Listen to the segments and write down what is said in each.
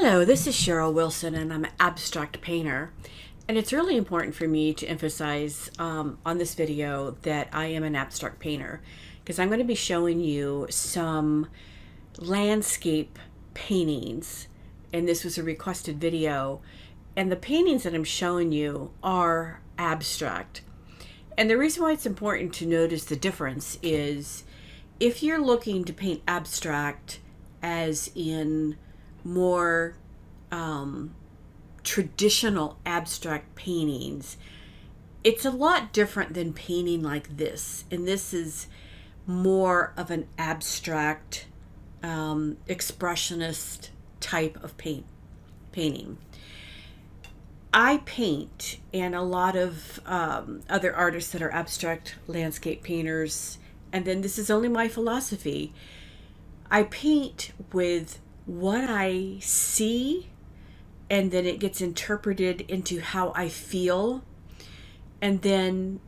Hello, this is Cheryl Wilson, and I'm an abstract painter. And it's really important for me to emphasize on this video that I am an abstract painter because I'm going to be showing you some landscape paintings. And this was a requested video. And the paintings that I'm showing you are abstract. And the reason why it's important to notice the difference is if you're looking to paint abstract, as in more traditional abstract paintings, it's a lot different than painting like this. And this is more of an abstract, expressionist type of painting. I paint, and a lot of other artists that are abstract landscape painters, and then this is only my philosophy. I paint with what I see, and then it gets interpreted into how I feel, and then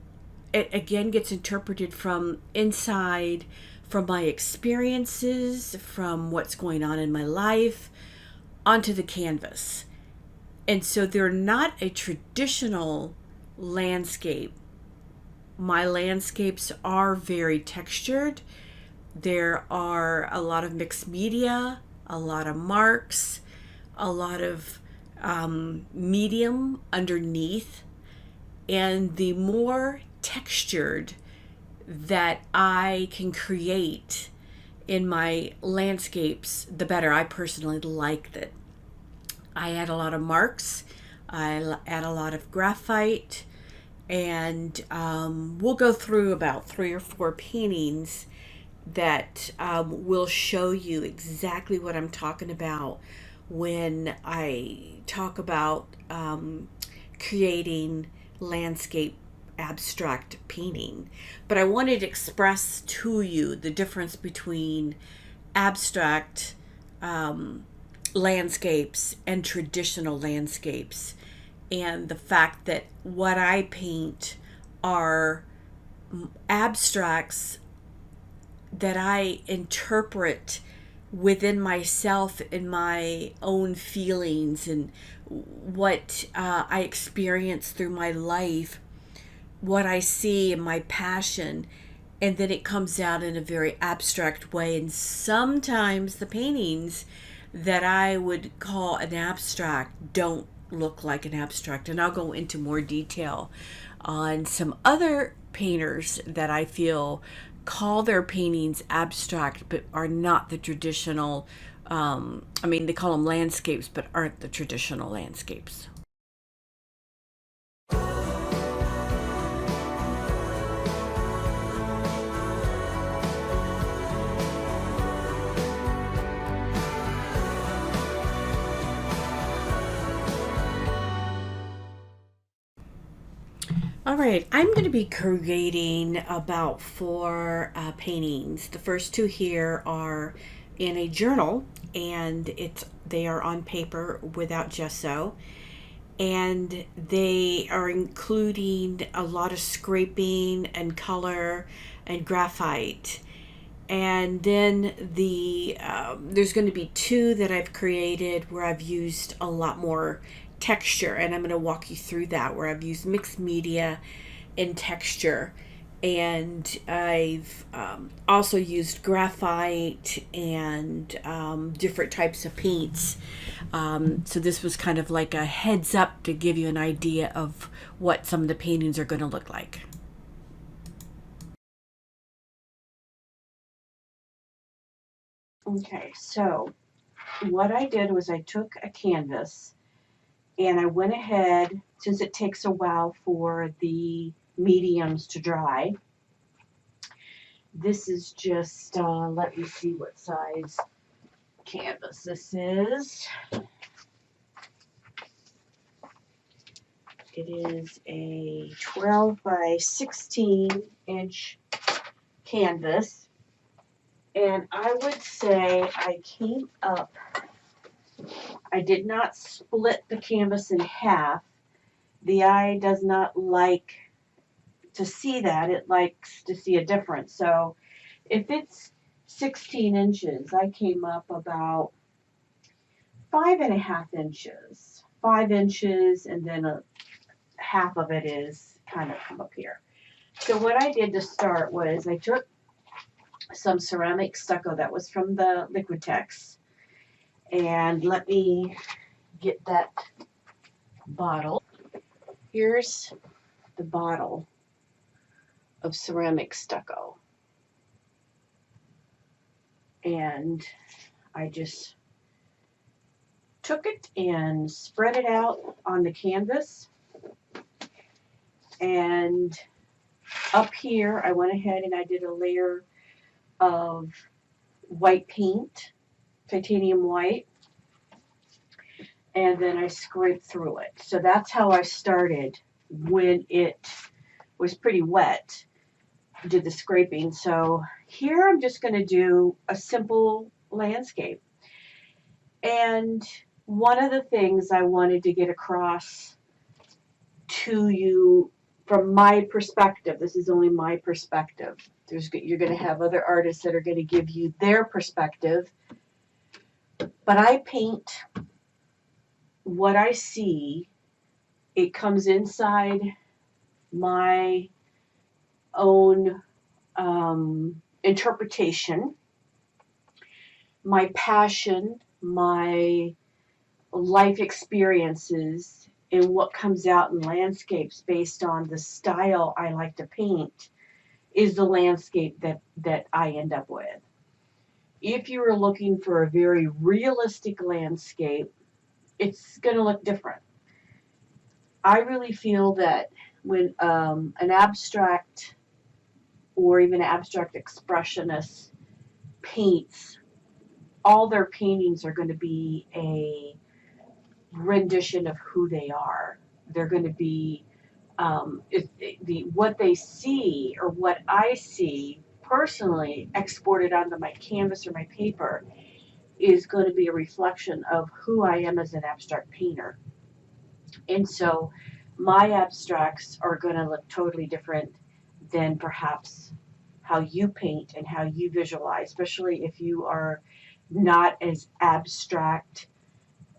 it again gets interpreted from inside, from my experiences, from what's going on in my life, onto the canvas. And so they're not a traditional landscape. My landscapes are very textured. There are a lot of mixed media, a lot of marks, a lot of medium underneath. And the more textured that I can create in my landscapes, the better. I personally like that. I add a lot of marks, I add a lot of graphite, and we'll go through about 3 or 4 paintings that will show you exactly what I'm talking about when I talk about creating landscape abstract painting. But I wanted to express to you the difference between abstract landscapes and traditional landscapes, and the fact that what I paint are abstracts that I interpret within myself and my own feelings and what I experience through my life, what I see and my passion, and then it comes out in a very abstract way. And sometimes the paintings that I would call an abstract don't look like an abstract. And I'll go into more detail on some other painters that I feel call their paintings abstract but are not the traditional, they call them landscapes but aren't the traditional landscapes. All right, I'm going to be creating about 4 paintings. The first 2 here are in a journal, and they are on paper without gesso, and they are including a lot of scraping and color and graphite. And then there's going to be 2 that I've created where I've used a lot more texture, and I'm going to walk you through that, where I've used mixed media and texture. And I've also used graphite and different types of paints. So this was kind of like a heads up to give you an idea of what some of the paintings are going to look like. Okay, so what I did was I took a canvas and I went ahead, since it takes a while for the mediums to dry. This is just, let me see what size canvas this is. It is a 12 by 16 inch canvas. And I would say I came up, I did not split the canvas in half. The eye does not like to see that. It likes to see a difference. So if it's 16 inches, I came up about 5.5 inches. 5 inches, and then half of it is kind of come up here. So what I did to start was I took some ceramic stucco that was from the Liquitex, and let me get that bottle. Here's the bottle of ceramic stucco, and I just took it and spread it out on the canvas, and up here I went ahead and I did a layer of white paint, titanium white, and then I scraped through it. So that's how I started when it was pretty wet. Did the scraping. So here I'm just going to do a simple landscape. And one of the things I wanted to get across to you from my perspective, this is only my perspective. You're going to have other artists that are going to give you their perspective. But I paint what I see. It comes inside my own interpretation, my passion, my life experiences, and what comes out in landscapes based on the style I like to paint is the landscape that I end up with. If you are looking for a very realistic landscape, it's going to look different. I really feel that when an abstract or even abstract expressionist paints, all their paintings are going to be a rendition of who they are. They're going to be what they see or what I see personally exported onto my canvas or my paper is going to be a reflection of who I am as an abstract painter. And so my abstracts are going to look totally different than perhaps how you paint and how you visualize, especially if you are not as abstract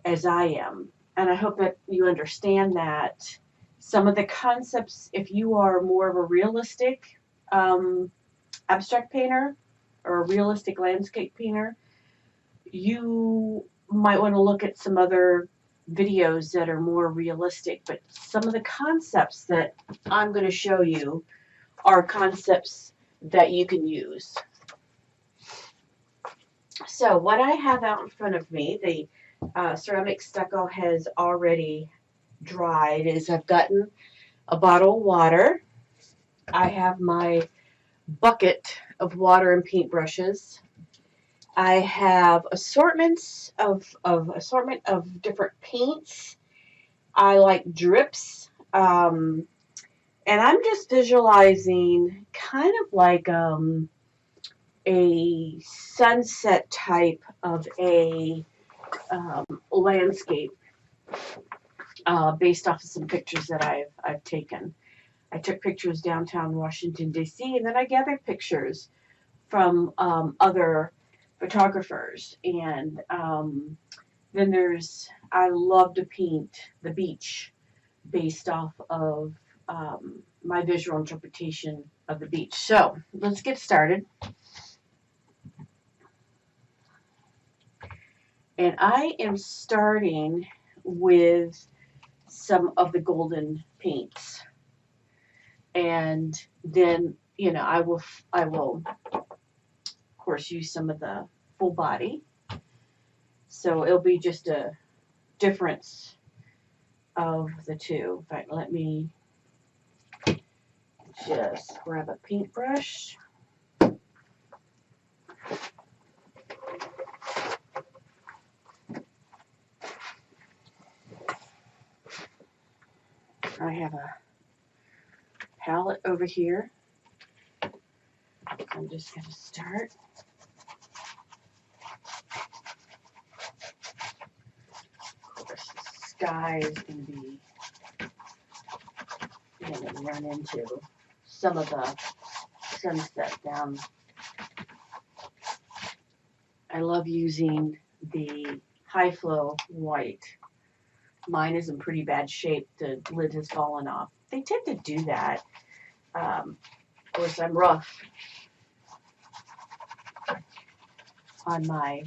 as I am. And I hope that you understand that some of the concepts, if you are more of a realistic abstract painter or a realistic landscape painter, you might want to look at some other videos that are more realistic. But some of the concepts that I'm going to show you are concepts that you can use. So what I have out in front of me, the ceramic stucco has already dried, is I've gotten a bottle of water. I have my bucket of water and paintbrushes. I have assortment of different paints. I like drips. And I'm just visualizing kind of like a sunset type of a landscape based off of some pictures that I've taken. I took pictures downtown Washington, D.C., and then I gathered pictures from other photographers. And then I love to paint the beach based off of my visual interpretation of the beach. So let's get started. And I am starting with some of the golden paints. And then, I will of course use some of the full body. So it'll be just a difference of the two. In fact, let me just grab a paintbrush. I have a palette over here. I'm just going to start. Of course, the sky is going to be going to run into some of the sunset down. I love using the high flow white. Mine is in pretty bad shape. The lid has fallen off. They tend to do that. Of course, I'm rough on my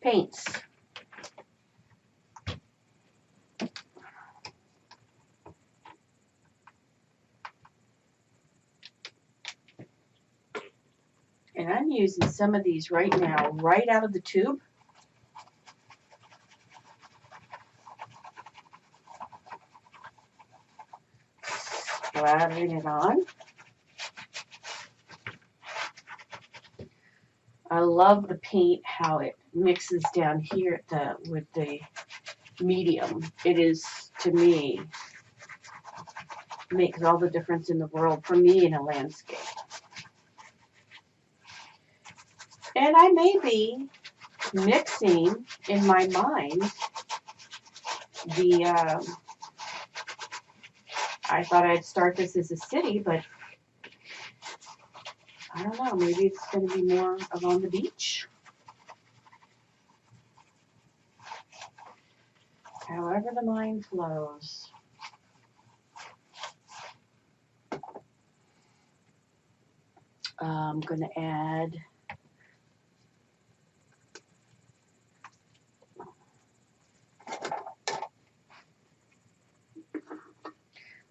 paints. And I'm using some of these right now, right out of the tube. Splattering it on. I love the paint, how it mixes down here with the medium. It is, to me, makes all the difference in the world for me in a landscape. And I may be mixing in my mind the, I thought I'd start this as a city, but I don't know, maybe it's going to be more of on the beach. However the mind flows. I'm going to add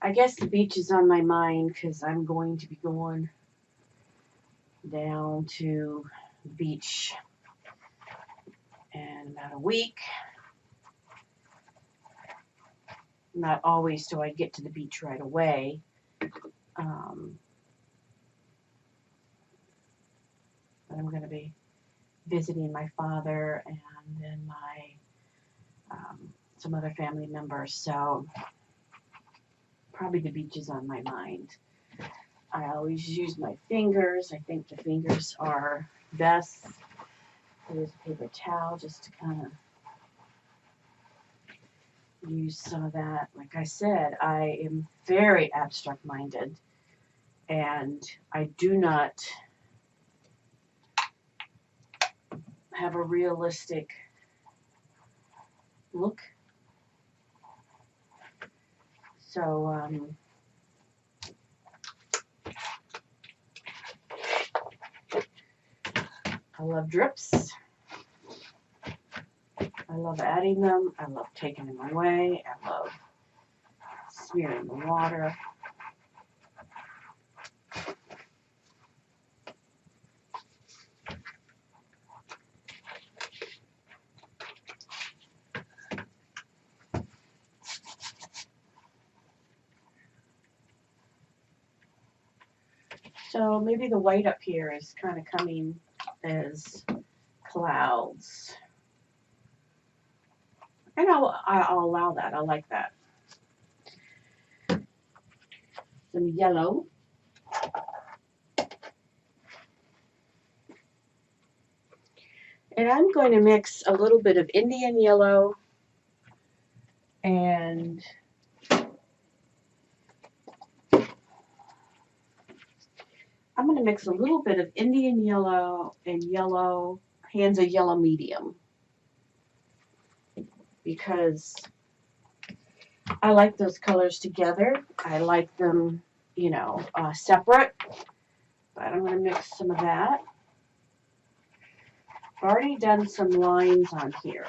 I guess the beach is on my mind because I'm going to be going down to the beach in about a week. Not always do I get to the beach right away. But I'm going to be visiting my father and then my some other family members. So probably the beach is on my mind. I always use my fingers. I think the fingers are best. Here's a paper towel just to kind of use some of that. Like I said, I am very abstract minded and I do not have a realistic look. So, I love drips. I love adding them. I love taking them away. I love smearing the water. So maybe the white up here is kind of coming as clouds. And I'll allow that. I like that. Some yellow. And I'm going to mix a little bit of Indian yellow and I'm going to mix a little bit of Indian yellow and yellow, Hansa yellow medium, because I like those colors together. I like them, you know, separate, but I'm going to mix some of that. I've already done some lines on here.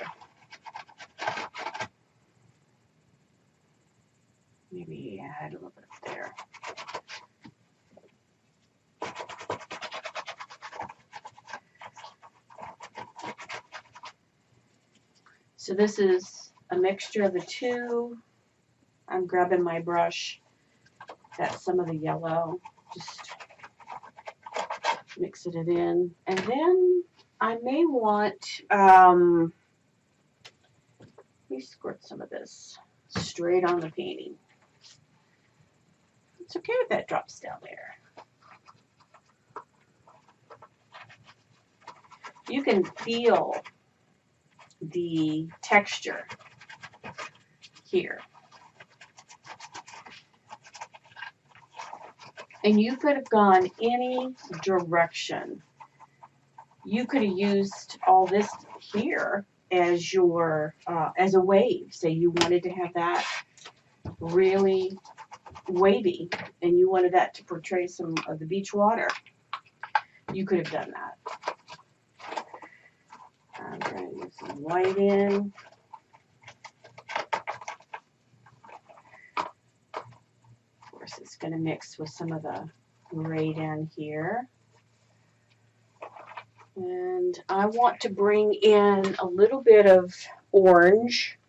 Maybe add a little bit there. So this is a mixture of the two. I'm grabbing my brush. That's some of the yellow. Just mixing it in. And then I may want, let me squirt some of this straight on the painting. It's okay if that drops down there. You can feel the texture here. And you could have gone any direction. You could have used all this here as your, as a wave. Say you wanted to have that really wavy and you wanted that to portray some of the beach water. You could have done that. I'm going to get some white in. Of course, it's going to mix with some of the gray down here. And I want to bring in a little bit of orange.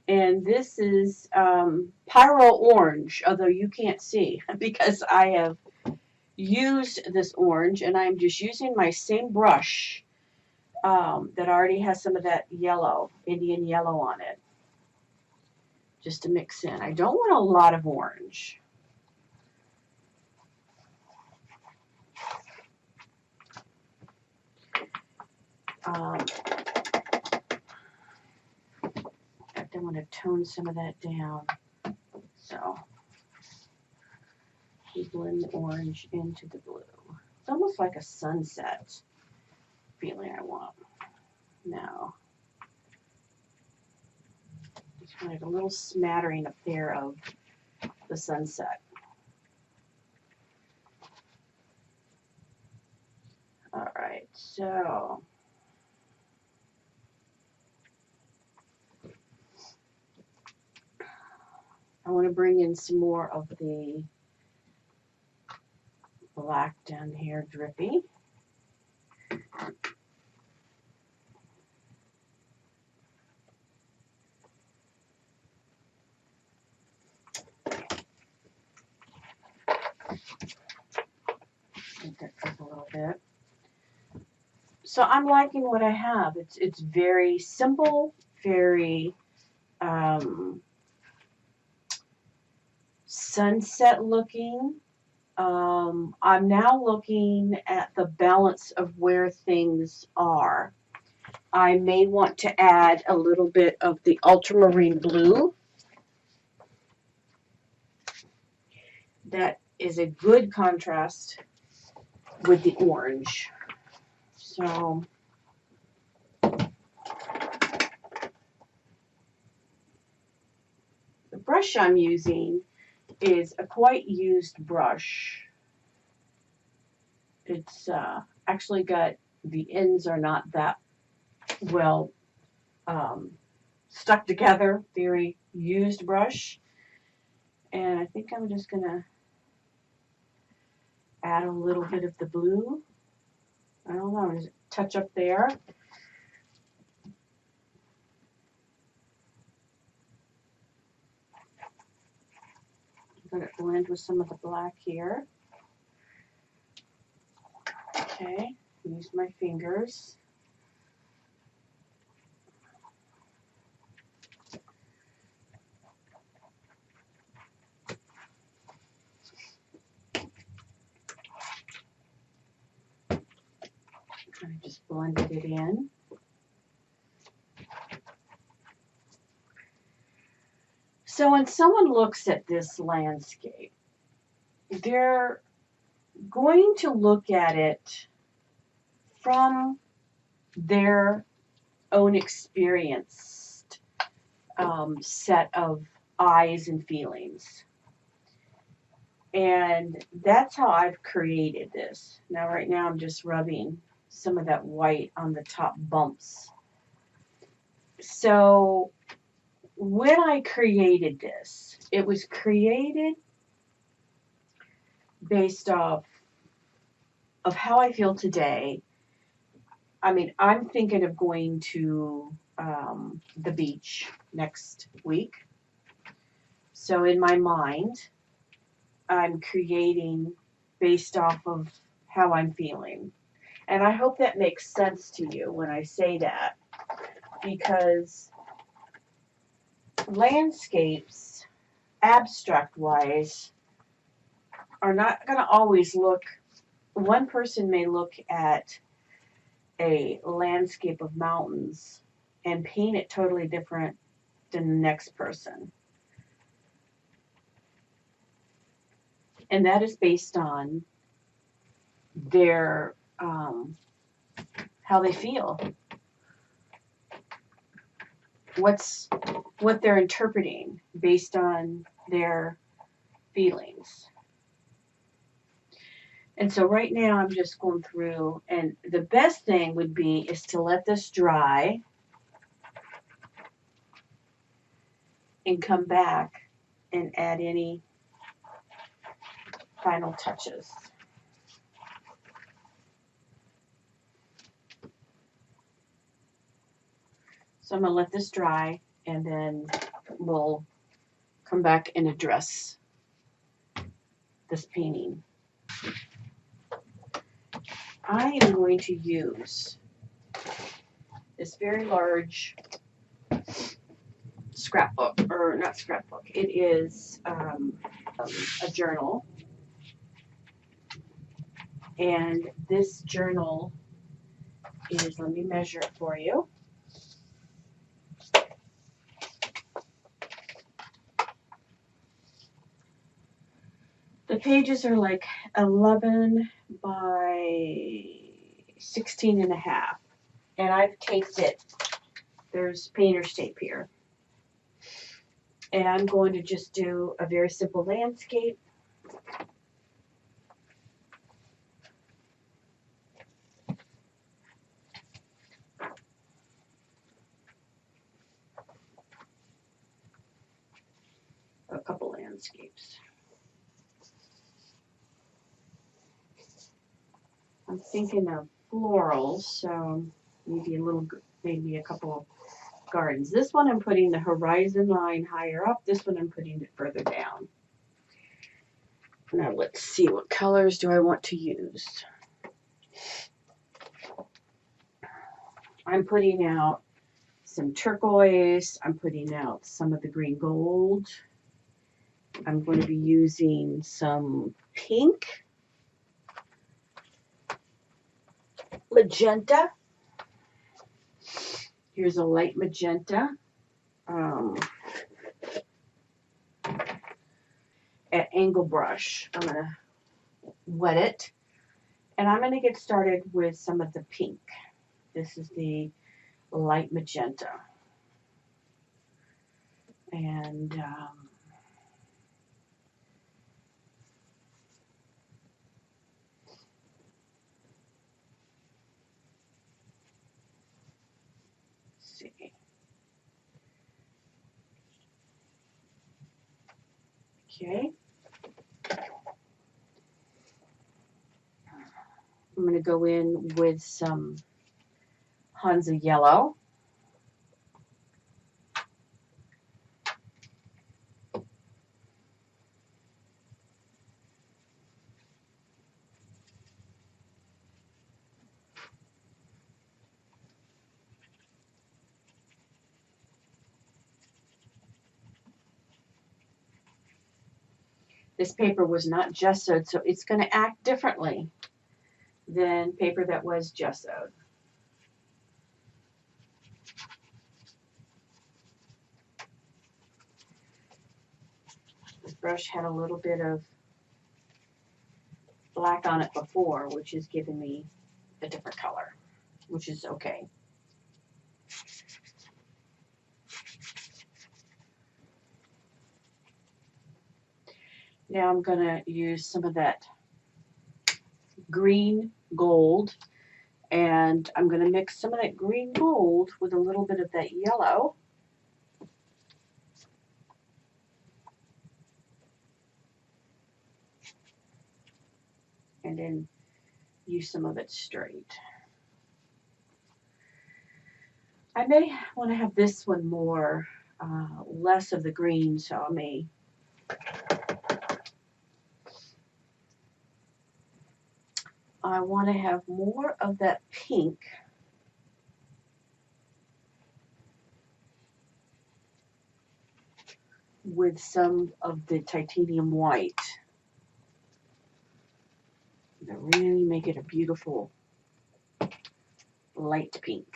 And this is Pyrrole Orange, although you can't see because I have used this orange and I'm just using my same brush that already has some of that yellow, Indian yellow on it, just to mix in. I don't want a lot of orange. I want to tone some of that down. So we blend the orange into the blue. It's almost like a sunset feeling I want. Now, just wanted a little smattering up there of the sunset. All right, so I want to bring in some more of the black down here, drippy. Make that up a little bit. So I'm liking what I have. It's very simple, very sunset looking. I'm now looking at the balance of where things are. I may want to add a little bit of the ultramarine blue. That is a good contrast with the orange. So the brush I'm using is a quite used brush. It's actually got, the ends are not that well stuck together, very used brush. And I think I'm just going to add a little bit of the blue. I don't know, just touch up there. I'm going to blend with some of the black here. Okay, use my fingers. I just blended it in. So when someone looks at this landscape, they're going to look at it from their own experienced set of eyes and feelings. And that's how I've created this. Now, right now, I'm just rubbing some of that white on the top bumps. So when I created this, it was created based off of how I feel today. I mean, I'm thinking of going to the beach next week. So in my mind, I'm creating based off of how I'm feeling. And I hope that makes sense to you when I say that, because landscapes, abstract-wise, are not going to always look, one person may look at a landscape of mountains and paint it totally different than the next person. And that is based on their how they feel, what they're interpreting based on their feelings. And so right now I'm just going through, and the best thing would be is to let this dry and come back and add any final touches. So I'm going to let this dry, and then we'll come back and address this painting. I am going to use this very large scrapbook, or not scrapbook, it is a journal. And this journal is, let me measure it for you. The pages are like 11 by 16 and a half. And I've taped it. There's painter's tape here. And I'm going to just do a very simple landscape. A couple landscapes. I'm thinking of florals, so maybe a couple gardens. This one I'm putting the horizon line higher up. This one I'm putting it further down. Now let's see, what colors do I want to use? I'm putting out some turquoise. I'm putting out some of the green gold. I'm going to be using some pink, magenta. Here's a light magenta. At angle brush. I'm going to wet it. And I'm going to get started with some of the pink. This is the light magenta. And let's see. Okay. I'm going to go in with some Hansa yellow. This paper was not gessoed, so it's going to act differently than paper that was gessoed. This brush had a little bit of black on it before, which is giving me a different color, which is okay. Now I'm going to use some of that green gold, and I'm going to mix some of that green gold with a little bit of that yellow. And then use some of it straight. I may want to have this one more, less of the green, so I want to have more of that pink. With some of the titanium white. To really make it a beautiful light pink.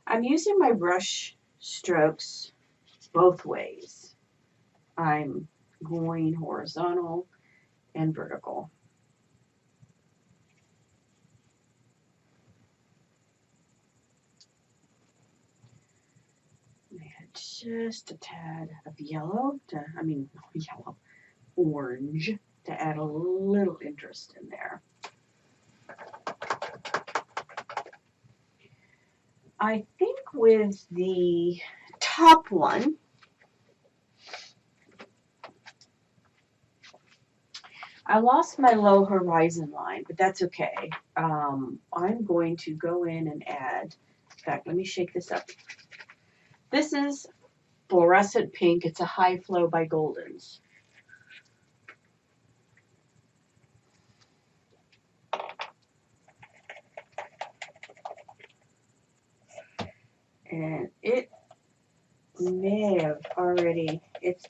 I'm using my brush strokes both ways. I'm going horizontal and vertical. Add just a tad of yellow orange to add a little interest in there. I think with the top one, I lost my low horizon line, but that's okay. I'm going to go in and add, in fact, let me shake this up. This is Florescent Pink. It's a high flow by Goldens. And it may have already,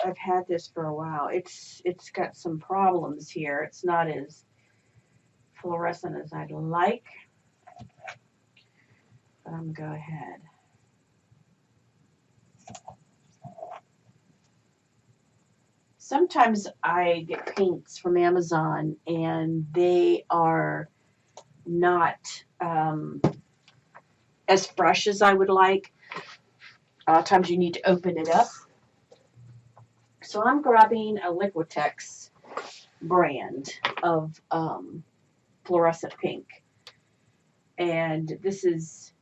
I've had this for a while. It's got some problems here. It's not as fluorescent as I'd like. But I'm gonna go ahead. Sometimes I get paints from Amazon and they are not as fresh as I would like. A lot of times you need to open it up. So I'm grabbing a Liquitex brand of Florescent Pink. And this is,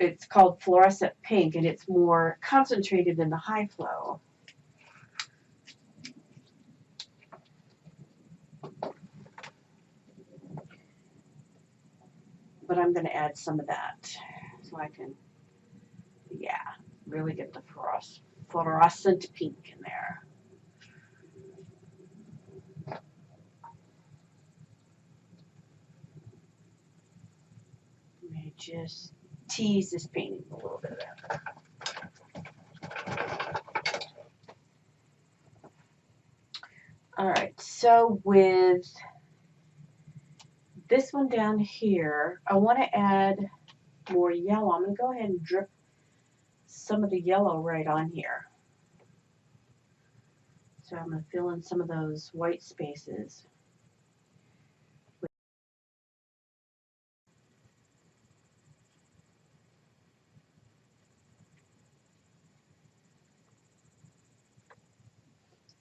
it's called Florescent Pink, and it's more concentrated in the high flow. But I'm going to add some of that so I can, yeah, really get the fluorescent pink in there. Let me just tease this painting a little bit. All right, so with this one down here, I want to add more yellow. I'm going to go ahead and drip some of the yellow right on here. So I'm going to fill in some of those white spaces.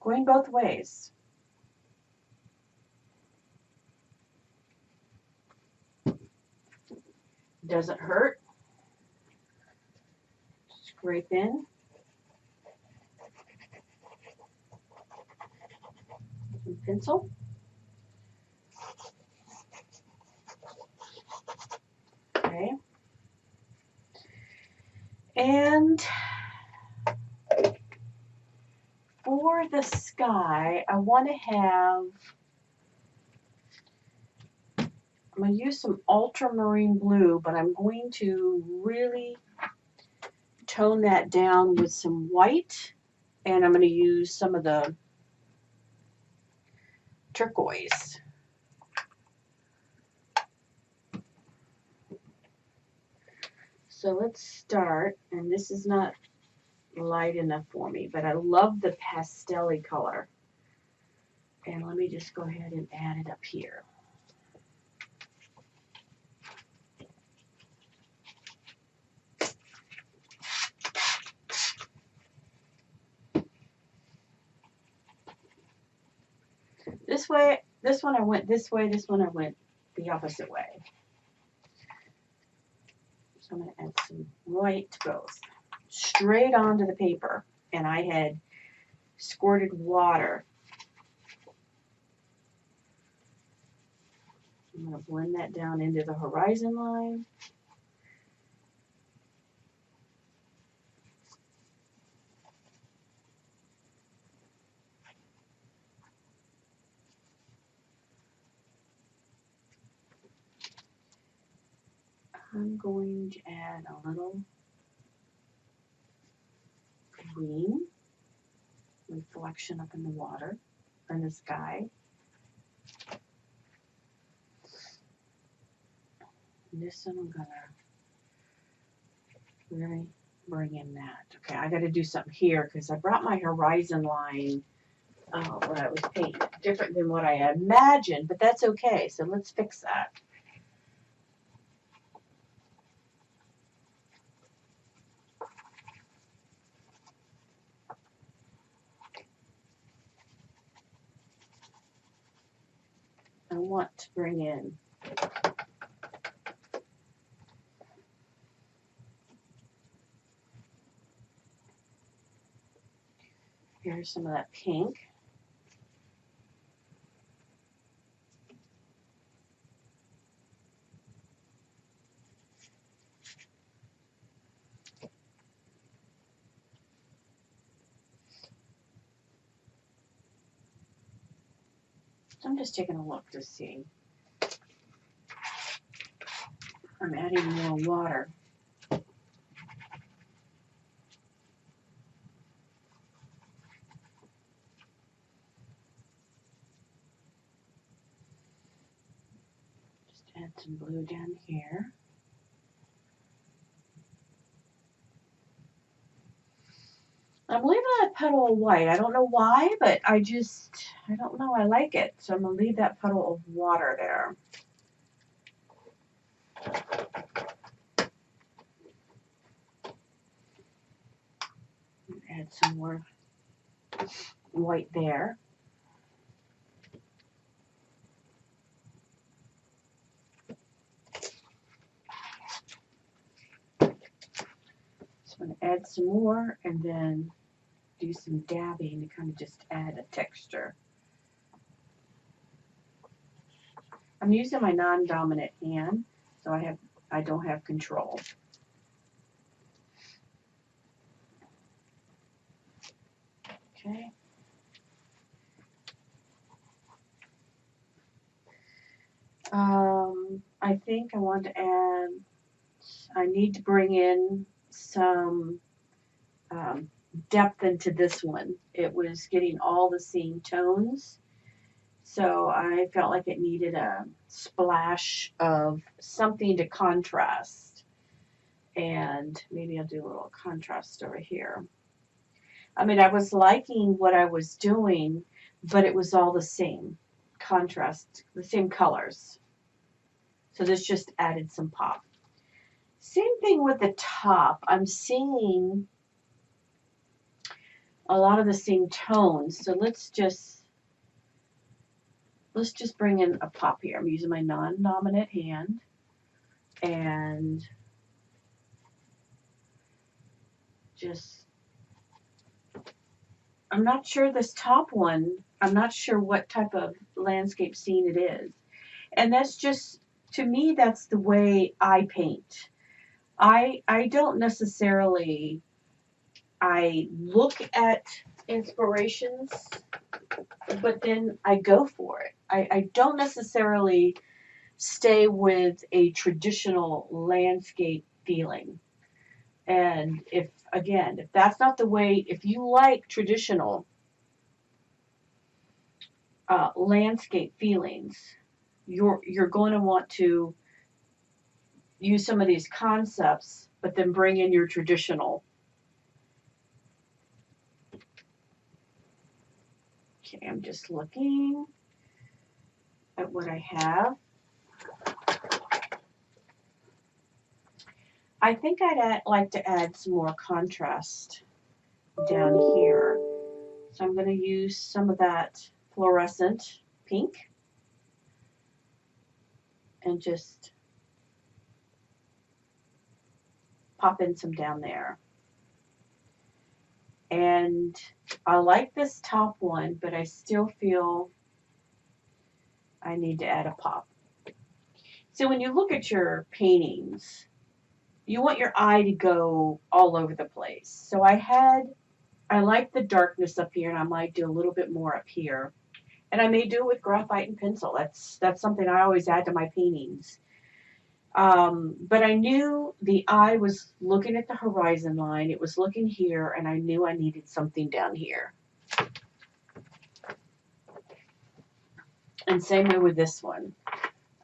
Going both ways. Doesn't hurt. Scrape in. Some pencil. Okay. And for the sky, I want to have, I'm going to use some ultramarine blue, but I'm going to really tone that down with some white, and I'm going to use some of the turquoise. So let's start, and this is not light enough for me, but I love the pastel-y color. And let me just go ahead and add it up here. This way, this one I went this way, this one I went the opposite way. So I'm going to add some white to both. Straight onto the paper. And I had squirted water. I'm going to blend that down into the horizon line. I'm going to add a little green reflection up in the water, or in the sky. And this one I'm going to Really bring in that. Okay, I got to do something here because I brought my horizon line when I was painting. Different than what I imagined, but that's okay. So let's fix that. I want to bring in here's some of that pink. I'm just taking a look to see. I'm adding more water. Just add some blue down here. I'm leaving that puddle of white. I don't know why, but I don't know. I like it. So I'm going to leave that puddle of water there. Add some more white there. So I'm going to add some more and then do some dabbing to kind of just add a texture. I'm using my non-dominant hand, so I don't have control. Okay. I think I want to add, I need to bring in some depth into this one. It was getting all the same tones, so I felt like it needed a splash of something to contrast. And maybe I'll do a little contrast over here. I mean, I was liking what I was doing, but it was all the same contrast, the same colors. So this just added some pop. Same thing with the top. I'm seeing a lot of the same tones. So let's just bring in a pop here. I'm using my non-dominant hand and just, I'm not sure this top one, I'm not sure what type of landscape scene it is. And that's just, to me, that's the way I paint. I don't necessarily, I look at inspirations, but then I go for it. I don't necessarily stay with a traditional landscape feeling. And if that's not the way, if you like traditional landscape feelings, you're going to want to use some of these concepts, but then bring in your traditional. Okay, I'm just looking at what I have. I think I'd like to add some more contrast down here. So I'm going to use some of that Florescent Pink and just pop in some down there. And I like this top one, but I still feel I need to add a pop. So when you look at your paintings, you want your eye to go all over the place. So I like the darkness up here, and I might do a little bit more up here. And I may do it with graphite and pencil. That's something I always add to my paintings. But I knew the eye was looking at the horizon line. It was looking here, and I knew I needed something down here. And same way with this one.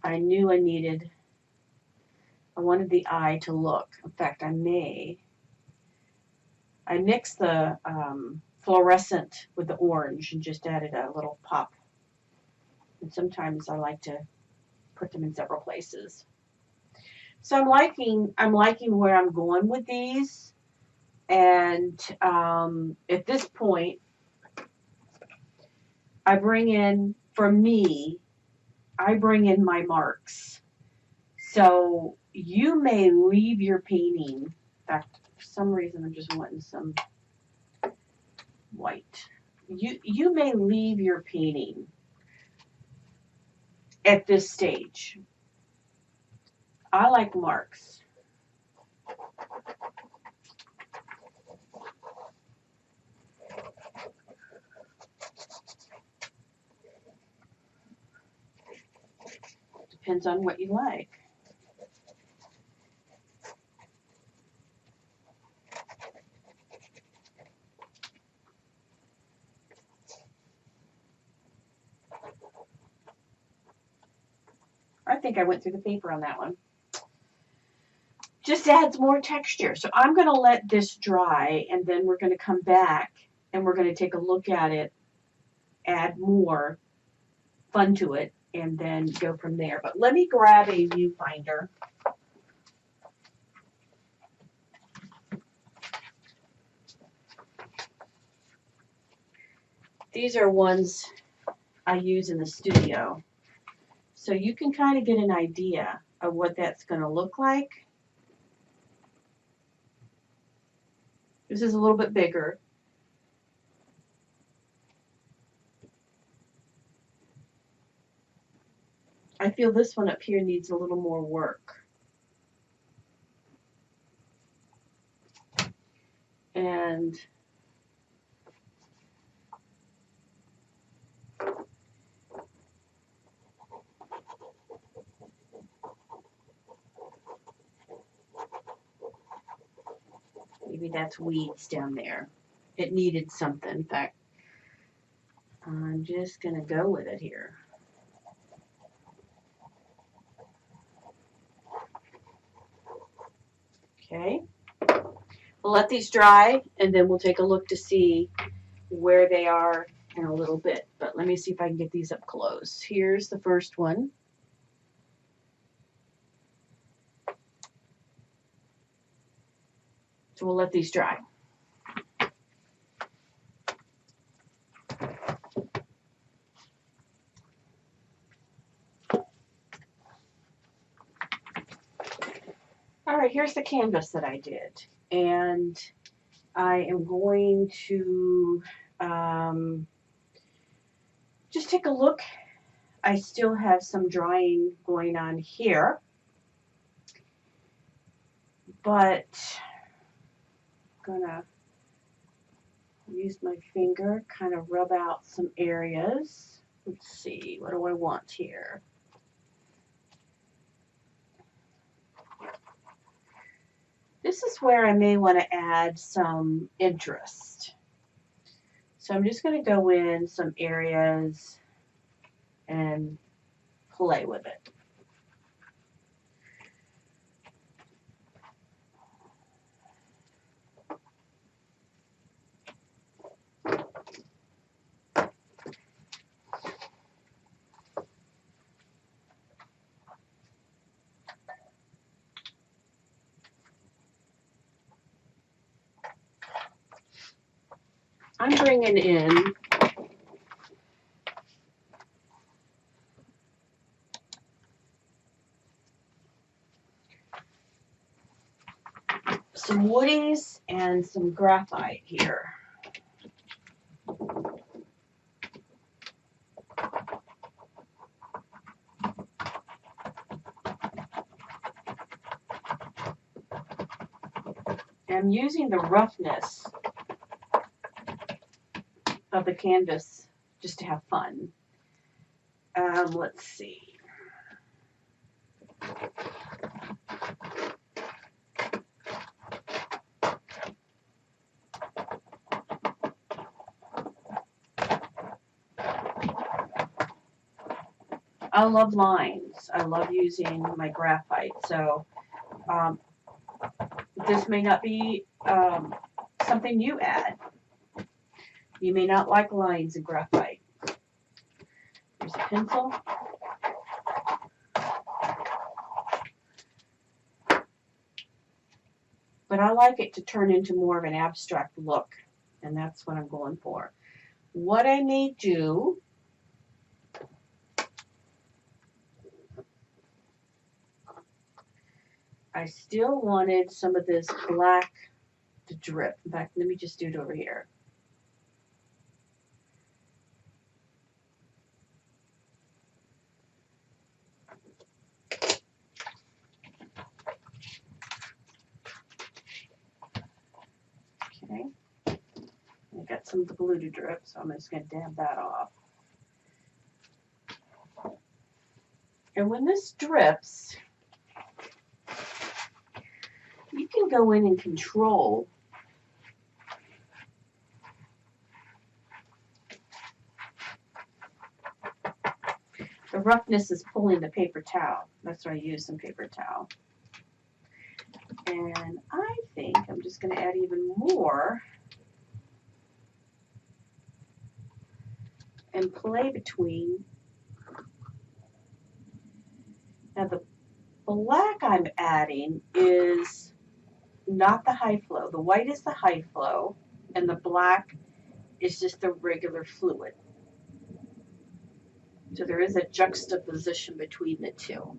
I knew I needed I wanted the eye to look. In fact, I mixed the fluorescent with the orange and just added a little pop. And sometimes I like to put them in several places. So I'm liking where I'm going with these. And at this point, I bring in my marks. So you may leave your painting. In fact, for some reason I'm just wanting some white. You may leave your painting at this stage. I like marks. Depends on what you like. I think I went through the paper on that one. Just adds more texture. So I'm going to let this dry, and then we're going to come back and we're going to take a look at it, add more fun to it, and then go from there. But let me grab a viewfinder. These are ones I use in the studio. So you can kind of get an idea of what that's going to look like. This is a little bit bigger. I feel this one up here needs a little more work. And maybe that's weeds down there. It needed something. In fact, I'm just going to go with it here. Okay. We'll let these dry, and then we'll take a look to see where they are in a little bit. But let me see if I can get these up close. Here's the first one. So we'll let these dry. All right, here's the canvas that I did. And I am going to just take a look. I still have some drying going on here, but I'm gonna use my finger, kind of rub out some areas. Let's see, what do I want here? This is where I may want to add some interest. So I'm just going to go in some areas and play with it. I'm bringing in some woodies and some graphite here. I'm using the roughness of the canvas just to have fun. Let's see. I love lines. I love using my graphite. So Um, this may not be something you add. You may not like lines in graphite. There's a pencil. But I like it to turn into more of an abstract look, and that's what I'm going for. What I may do, I still wanted some of this black to drip. In fact, let me just do it over here. Okay. I got some of the blue to drip, so I'm just going to dab that off. And when this drips, you can go in and control the roughness is pulling the paper towel. That's why I use some paper towel. And I think I'm just going to add even more and play between. Now the black I'm adding is not the high flow. The white is the high flow, and the black is just the regular fluid. So there is a juxtaposition between the two.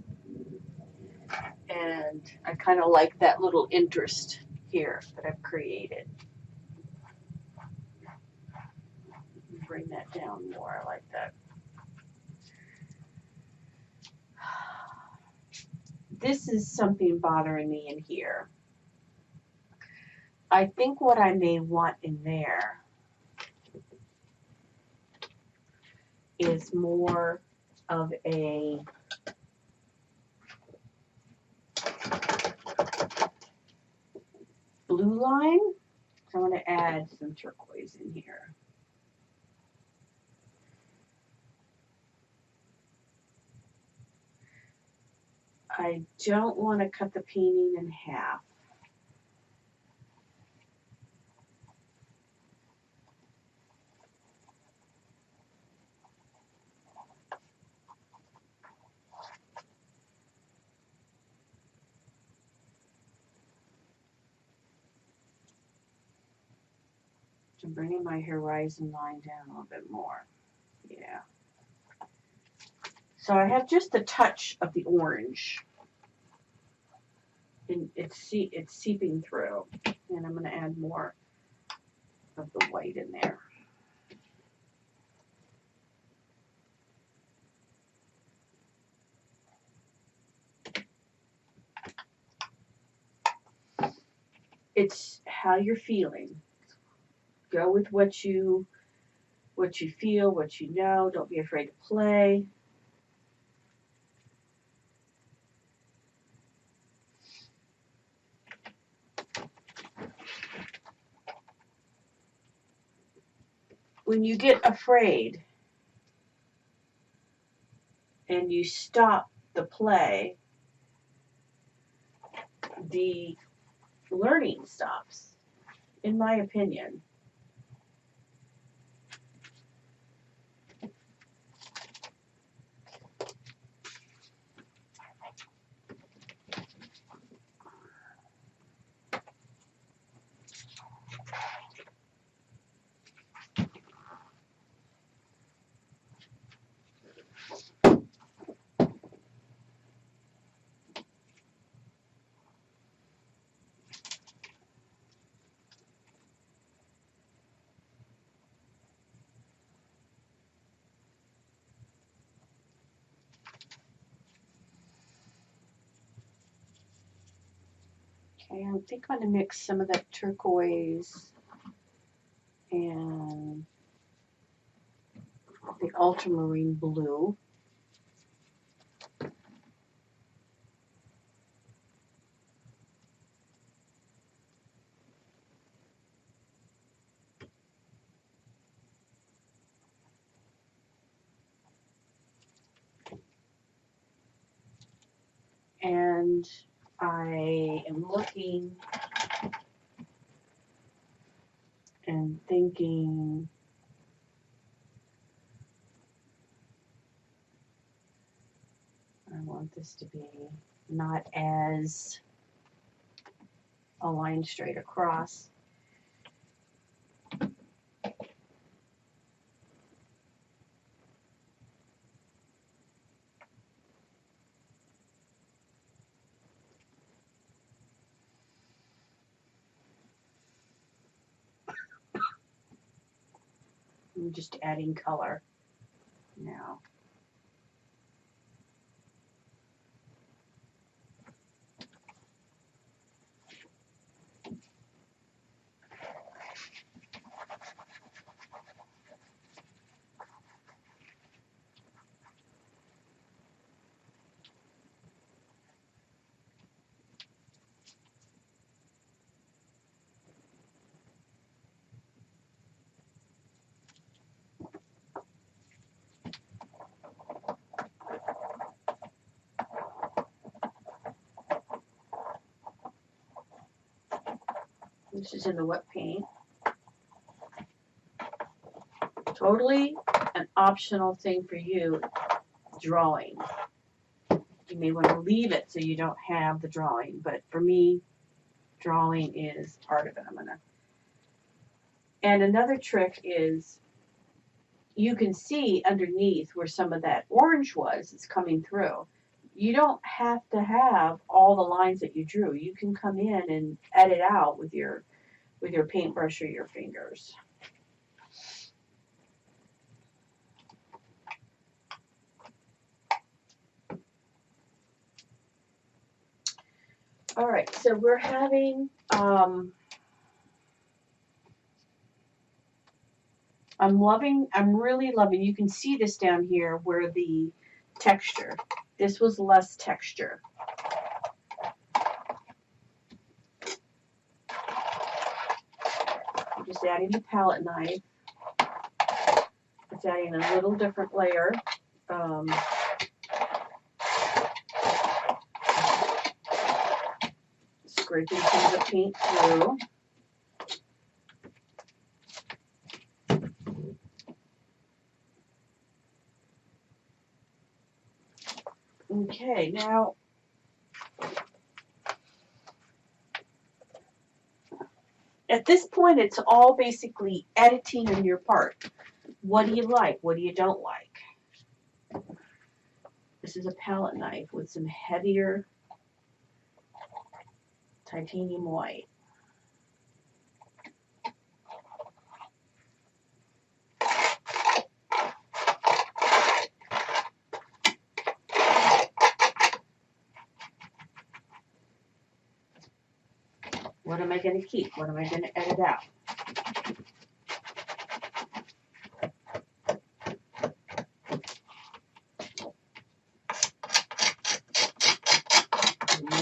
And I kind of like that little interest here that I've created. Bring that down more. I like that. This is something bothering me in here. I think what I may want in there is more of a blue line. So I want to add some turquoise in here. I don't want to cut the painting in half. I'm bringing my horizon line down a little bit more. Yeah. So I have just a touch of the orange. And it's seeping through. And I'm going to add more of the white in there. It's how you're feeling. Go with what you feel, what you know. Don't be afraid to play. When you get afraid and you stop the play, the learning stops, in my opinion. Okay, I think I'm going to mix some of that turquoise and the ultramarine blue. And I am looking and thinking, I want this to be not as a line straight across. I'm just adding color now. This is in the wet paint. Totally an optional thing for you, drawing. You may want to leave it so you don't have the drawing, but for me, drawing is part of it. And another trick is you can see underneath where some of that orange was, it's coming through. You don't have to have all the lines that you drew. You can come in and edit out with your paintbrush or your fingers. All right, so we're having, I'm really loving, you can see this down here where the texture, this was less texture. I'm just adding the palette knife. It's adding a little different layer. Scraping some of the paint through. Okay, now at this point it's all basically editing on your part. What do you like? What do you don't like? This is a palette knife with some heavier titanium white. What am I going to keep? What am I going to edit out?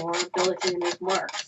More ability to make marks.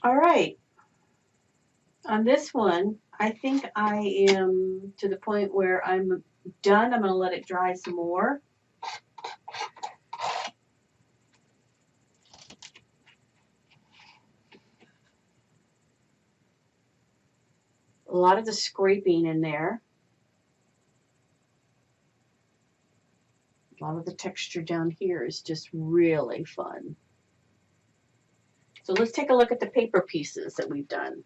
All right. On this one, I think I am to the point where I'm done. I'm going to let it dry some more. A lot of the scraping in there. A lot of the texture down here is just really fun. So let's take a look at the paper pieces that we've done.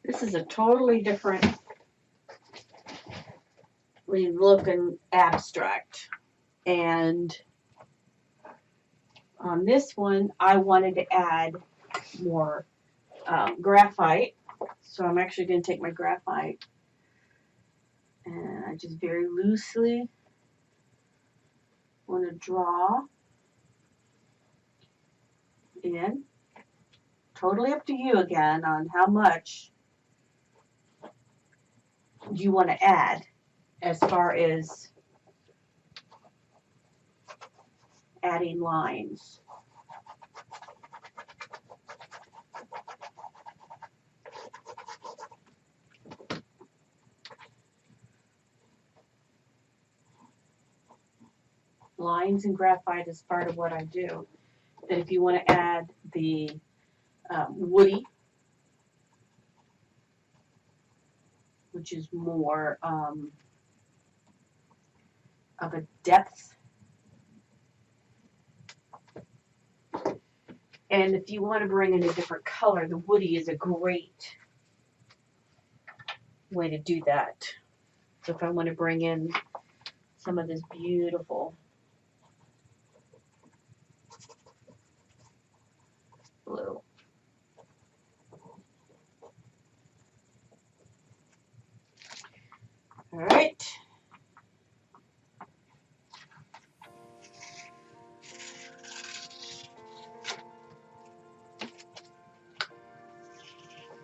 This is a totally different looking abstract. And on this one, I wanted to add more graphite. So I'm actually going to take my graphite and I just very loosely want to draw in. Totally up to you again on how much you want to add as far as adding lines. Lines and graphite is part of what I do. Then if you want to add the woody, which is more of a depth. And if you want to bring in a different color, the woody is a great way to do that. So if I want to bring in some of this beautiful blue. All right.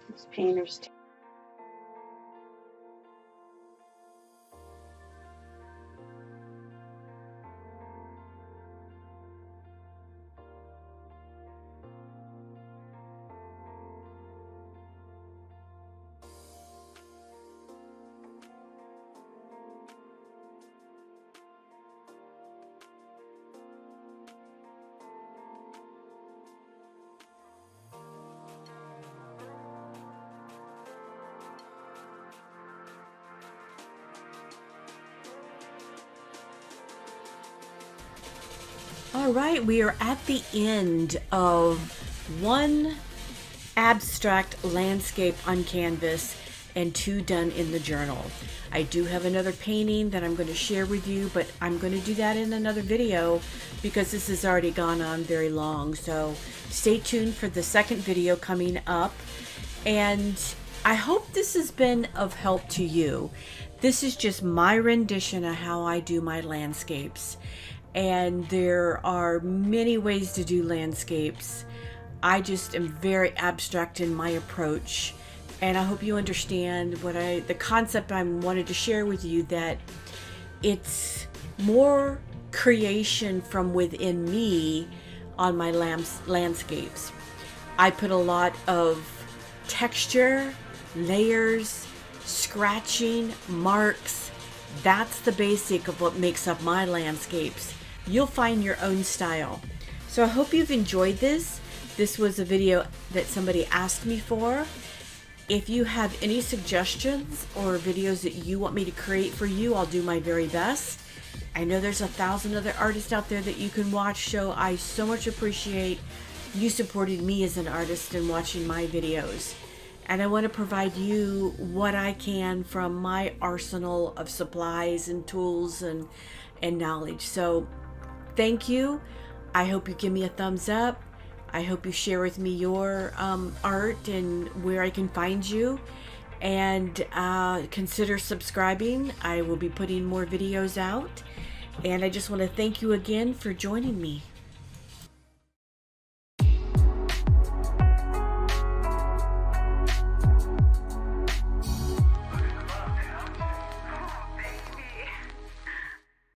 This painter's All right, we are at the end of one abstract landscape on canvas and 2 done in the journal. I do have another painting that I'm going to share with you, but I'm going to do that in another video because this has already gone on very long. So stay tuned for the second video coming up. And I hope this has been of help to you. This is just my rendition of how I do my landscapes. And there are many ways to do landscapes. I just am very abstract in my approach. And I hope you understand what the concept I wanted to share with you, that it's more creation from within me on my landscapes. I put a lot of texture, layers, scratching, marks. That's the basic of what makes up my landscapes. You'll find your own style. So I hope you've enjoyed this. This was a video that somebody asked me for. If you have any suggestions or videos that you want me to create for you, I'll do my very best. I know there's 1,000 other artists out there that you can watch, so I so much appreciate you supporting me as an artist and watching my videos. And I want to provide you what I can from my arsenal of supplies and tools and knowledge. So thank you. I hope you give me a thumbs up. I hope you share with me your art and where I can find you. And consider subscribing. I will be putting more videos out. And I just want to thank you again for joining me.